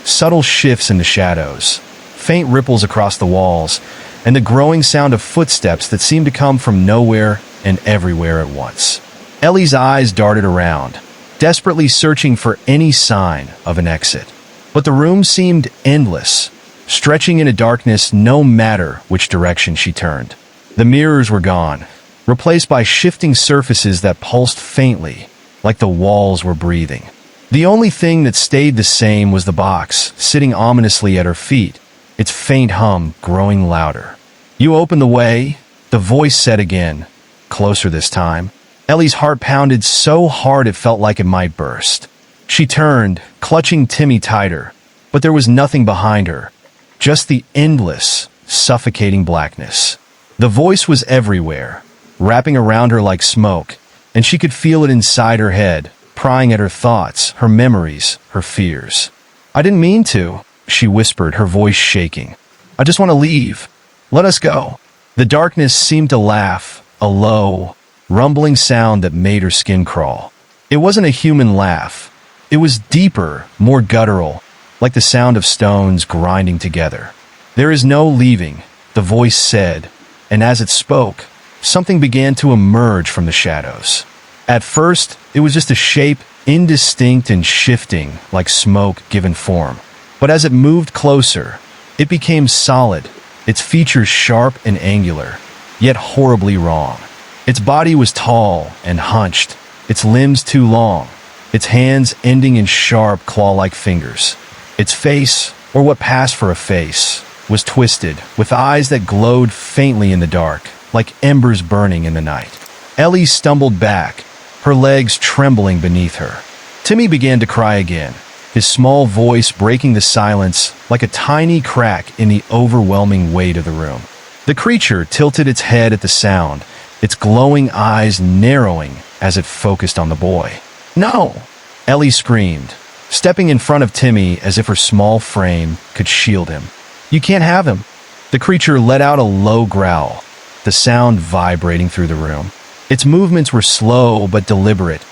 Subtle shifts in the shadows, faint ripples across the walls, and the growing sound of footsteps that seemed to come from nowhere and everywhere at once. Ellie's eyes darted around, desperately searching for any sign of an exit. But the room seemed endless, stretching into darkness no matter which direction she turned. The mirrors were gone, replaced by shifting surfaces that pulsed faintly, like the walls were breathing. The only thing that stayed the same was the box, sitting ominously at her feet, its faint hum growing louder. "You open the way," the voice said again, closer this time. Ellie's heart pounded so hard it felt like it might burst. She turned, clutching Timmy tighter, but there was nothing behind her, just the endless, suffocating blackness. The voice was everywhere, wrapping around her like smoke, and she could feel it inside her head, prying at her thoughts, her memories, her fears. "I didn't mean to," she whispered, her voice shaking. "I just want to leave. Let us go." The darkness seemed to laugh, a low, rumbling sound that made her skin crawl. It wasn't a human laugh. It was deeper, more guttural, like the sound of stones grinding together. "There is no leaving," the voice said, and as it spoke, something began to emerge from the shadows. At first, it was just a shape, indistinct and shifting, like smoke given form. But as it moved closer, it became solid, its features sharp and angular, yet horribly wrong. Its body was tall and hunched, its limbs too long, its hands ending in sharp claw-like fingers. Its face, or what passed for a face, was twisted, with eyes that glowed faintly in the dark, like embers burning in the night. Ellie stumbled back, her legs trembling beneath her. Timmy began to cry again, his small voice breaking the silence like a tiny crack in the overwhelming weight of the room. The creature tilted its head at the sound, its glowing eyes narrowing as it focused on the boy. "No!" Ellie screamed, stepping in front of Timmy as if her small frame could shield him. "You can't have him." The creature let out a low growl, the sound vibrating through the room. Its movements were slow but deliberate,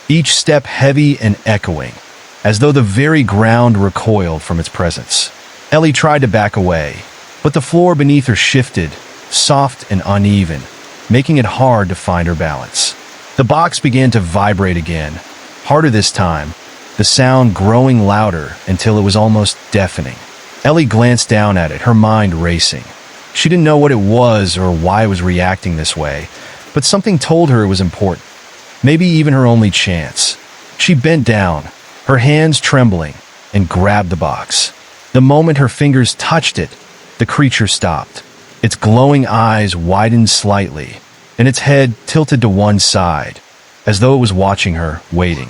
each step heavy and echoing, as though the very ground recoiled from its presence. Ellie tried to back away, but the floor beneath her shifted, soft and uneven, making it hard to find her balance. The box began to vibrate again, harder this time, the sound growing louder until it was almost deafening. Ellie glanced down at it, her mind racing. She didn't know what it was or why it was reacting this way, but something told her it was important, maybe even her only chance. She bent down, her hands trembling, and grabbed the box. The moment her fingers touched it, the creature stopped. Its glowing eyes widened slightly, and its head tilted to one side, as though it was watching her, waiting.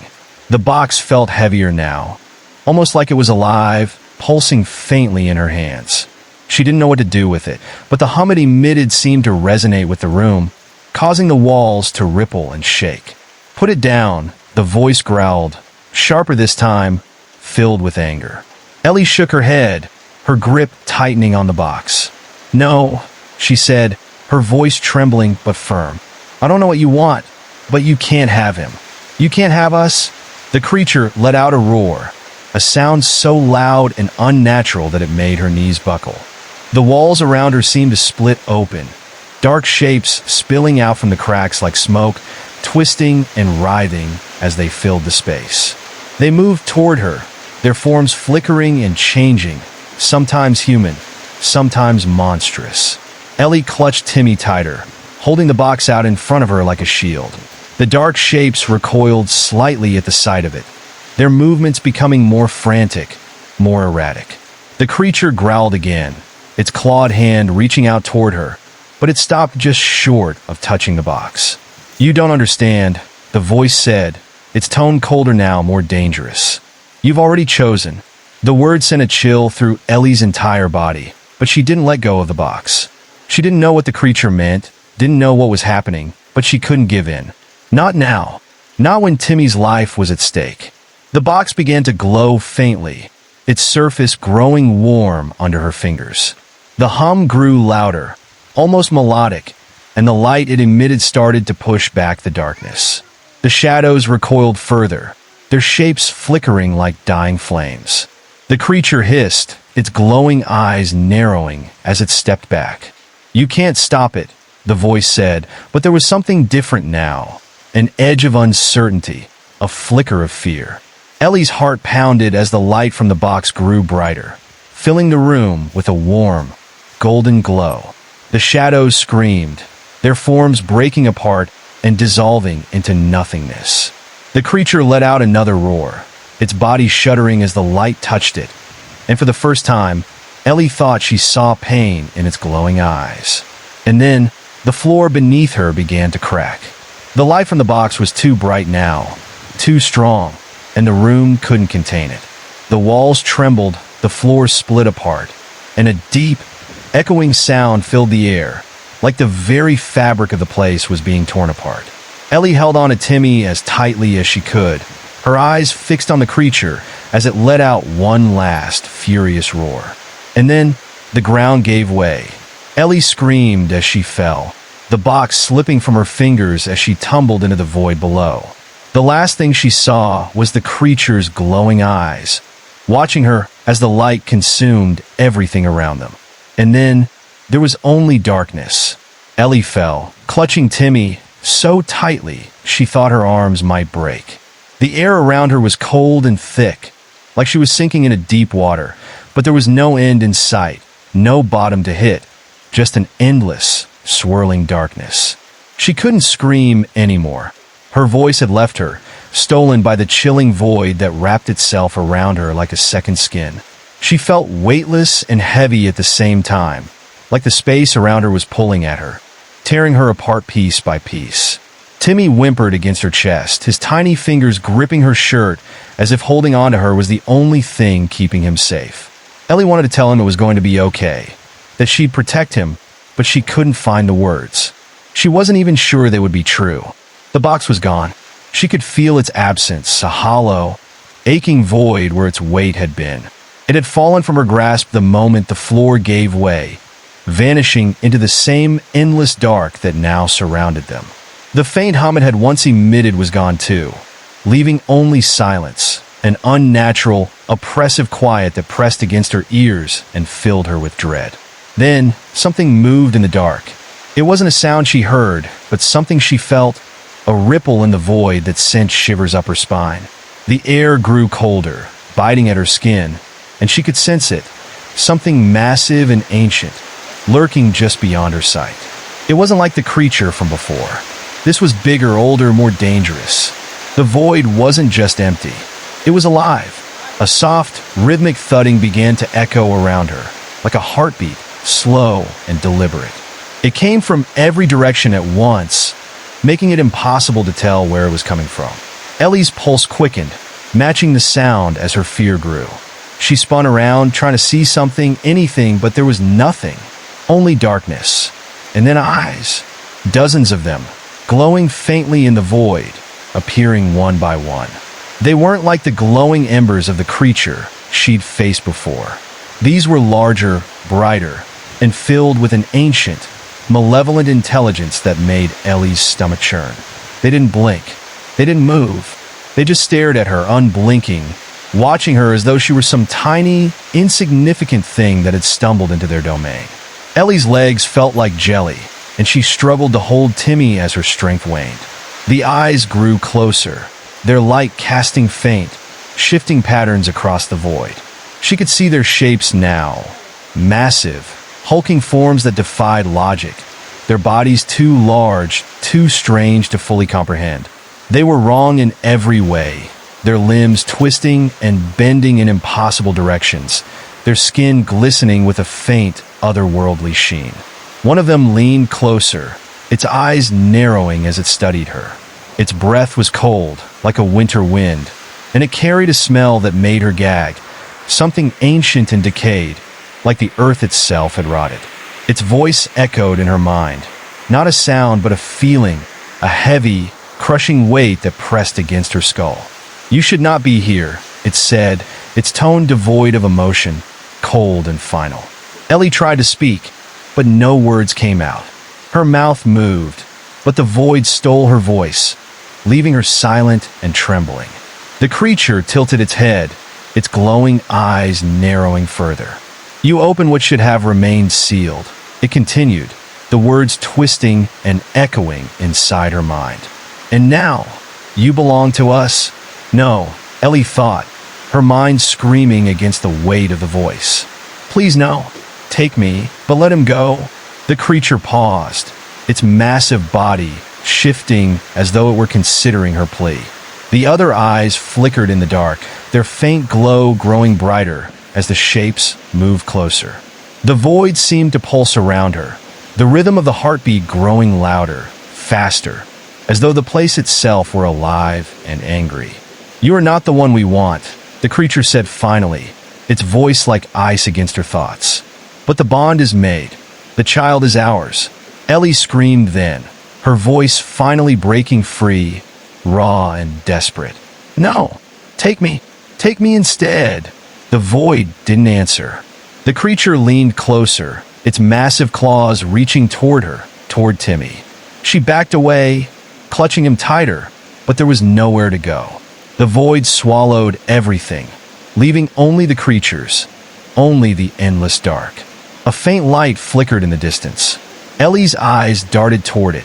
The box felt heavier now, almost like it was alive, pulsing faintly in her hands. She didn't know what to do with it, but the hum it emitted seemed to resonate with the room, causing the walls to ripple and shake. "Put it down," the voice growled, sharper this time, filled with anger. Ellie shook her head, her grip tightening on the box. "No," she said, her voice trembling but firm. "I don't know what you want, but you can't have him. You can't have us." The creature let out a roar, a sound so loud and unnatural that it made her knees buckle. The walls around her seemed to split open, dark shapes spilling out from the cracks like smoke, twisting and writhing as they filled the space. They moved toward her, their forms flickering and changing, sometimes human, sometimes monstrous. Ellie clutched Timmy tighter, holding the box out in front of her like a shield. The dark shapes recoiled slightly at the sight of it, their movements becoming more frantic, more erratic. The creature growled again, its clawed hand reaching out toward her, but it stopped just short of touching the box. "You don't understand," the voice said, its tone colder now, more dangerous. "You've already chosen." The word sent a chill through Ellie's entire body, but she didn't let go of the box. She didn't know what the creature meant, didn't know what was happening, but she couldn't give in. Not now. Not when Timmy's life was at stake. The box began to glow faintly, its surface growing warm under her fingers. The hum grew louder, almost melodic, and the light it emitted started to push back the darkness. The shadows recoiled further, their shapes flickering like dying flames. The creature hissed, its glowing eyes narrowing as it stepped back. "You can't stop it," the voice said, but there was something different now. An edge of uncertainty, a flicker of fear. Ellie's heart pounded as the light from the box grew brighter, filling the room with a warm, golden glow. The shadows screamed, their forms breaking apart and dissolving into nothingness. The creature let out another roar, its body shuddering as the light touched it, and for the first time, Ellie thought she saw pain in its glowing eyes. And then, the floor beneath her began to crack. The light from the box was too bright now, too strong, and the room couldn't contain it. The walls trembled, the floor split apart, and a deep, echoing sound filled the air, like the very fabric of the place was being torn apart. Ellie held on to Timmy as tightly as she could, her eyes fixed on the creature as it let out one last furious roar. And then, the ground gave way. Ellie screamed as she fell, the box slipping from her fingers as she tumbled into the void below. The last thing she saw was the creature's glowing eyes, watching her as the light consumed everything around them. And then, there was only darkness. Ellie fell, clutching Timmy so tightly she thought her arms might break. The air around her was cold and thick, like she was sinking into deep water, but there was no end in sight, no bottom to hit, just an endless, swirling darkness. She couldn't scream anymore. Her voice had left her, stolen by the chilling void that wrapped itself around her like a second skin. She felt weightless and heavy at the same time, like the space around her was pulling at her, tearing her apart piece by piece. Timmy whimpered against her chest, his tiny fingers gripping her shirt as if holding on to her was the only thing keeping him safe. Ellie wanted to tell him it was going to be okay, that she'd protect him, but she couldn't find the words. She wasn't even sure they would be true. The box was gone. She could feel its absence, a hollow, aching void where its weight had been. It had fallen from her grasp the moment the floor gave way, vanishing into the same endless dark that now surrounded them. The faint hum it had once emitted was gone too, leaving only silence, an unnatural, oppressive quiet that pressed against her ears and filled her with dread. Then, something moved in the dark. It wasn't a sound she heard, but something she felt, a ripple in the void that sent shivers up her spine. The air grew colder, biting at her skin, and she could sense it, something massive and ancient, lurking just beyond her sight. It wasn't like the creature from before. This was bigger, older, more dangerous. The void wasn't just empty. It was alive. A soft, rhythmic thudding began to echo around her, like a heartbeat, slow and deliberate. It came from every direction at once, making it impossible to tell where it was coming from. Ellie's pulse quickened, matching the sound as her fear grew. She spun around, trying to see something, anything, but there was nothing. Only darkness. And then eyes. Dozens of them, glowing faintly in the void, appearing one by one. They weren't like the glowing embers of the creature she'd faced before. These were larger, brighter, and filled with an ancient, malevolent intelligence that made Ellie's stomach churn. They didn't blink. They didn't move. They just stared at her, unblinking, watching her as though she were some tiny, insignificant thing that had stumbled into their domain. Ellie's legs felt like jelly, and she struggled to hold Timmy as her strength waned. The eyes grew closer, their light casting faint, shifting patterns across the void. She could see their shapes now, massive, hulking forms that defied logic, their bodies too large, too strange to fully comprehend. They were wrong in every way, their limbs twisting and bending in impossible directions, their skin glistening with a faint, otherworldly sheen. One of them leaned closer, its eyes narrowing as it studied her. Its breath was cold, like a winter wind, and it carried a smell that made her gag, something ancient and decayed, like the earth itself had rotted. Its voice echoed in her mind, not a sound but a feeling, a heavy, crushing weight that pressed against her skull. "You should not be here," it said, its tone devoid of emotion, cold and final. Ellie tried to speak, but no words came out. Her mouth moved, but the void stole her voice, leaving her silent and trembling. The creature tilted its head, its glowing eyes narrowing further. "You open what should have remained sealed," it continued, the words twisting and echoing inside her mind. "And now, you belong to us?" "No," Ellie thought, her mind screaming against the weight of the voice. "Please no. Take me, but let him go." The creature paused, its massive body shifting as though it were considering her plea. The other eyes flickered in the dark, their faint glow growing brighter as the shapes moved closer. The void seemed to pulse around her, the rhythm of the heartbeat growing louder, faster, as though the place itself were alive and angry. "You are not the one we want," the creature said finally, its voice like ice against her thoughts. "But the bond is made. The child is ours." Ellie screamed then, her voice finally breaking free, raw and desperate. "No, take me instead." The void didn't answer. The creature leaned closer, its massive claws reaching toward her, toward Timmy. She backed away, clutching him tighter, but there was nowhere to go. The void swallowed everything, leaving only the creatures, only the endless dark. A faint light flickered in the distance. Ellie's eyes darted toward it,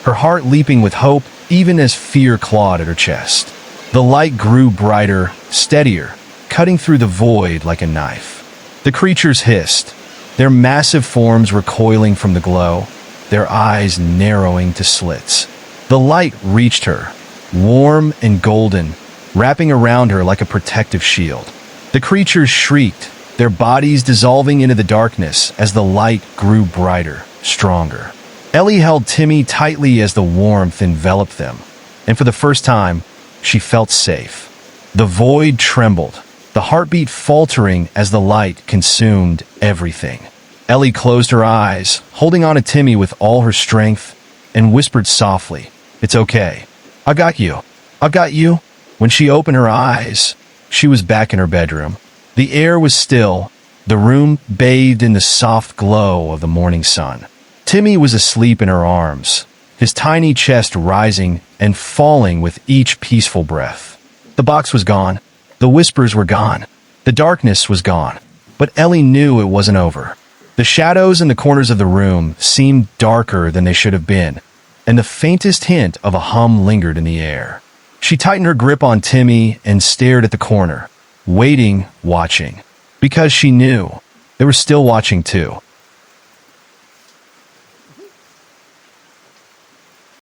her heart leaping with hope even as fear clawed at her chest. The light grew brighter, steadier, cutting through the void like a knife. The creatures hissed, their massive forms recoiling from the glow, their eyes narrowing to slits. The light reached her, warm and golden, wrapping around her like a protective shield. The creatures shrieked, their bodies dissolving into the darkness as the light grew brighter, stronger. Ellie held Timmy tightly as the warmth enveloped them, and for the first time, she felt safe. The void trembled, the heartbeat faltering as the light consumed everything. Ellie closed her eyes, holding on to Timmy with all her strength, and whispered softly, "It's okay. I got you. I've got you." When she opened her eyes, she was back in her bedroom. The air was still, the room bathed in the soft glow of the morning sun. Timmy was asleep in her arms, his tiny chest rising and falling with each peaceful breath. The box was gone. The whispers were gone. The darkness was gone. But Ellie knew it wasn't over. The shadows in the corners of the room seemed darker than they should have been, and the faintest hint of a hum lingered in the air. She tightened her grip on Timmy and stared at the corner, waiting, watching, because she knew they were still watching too.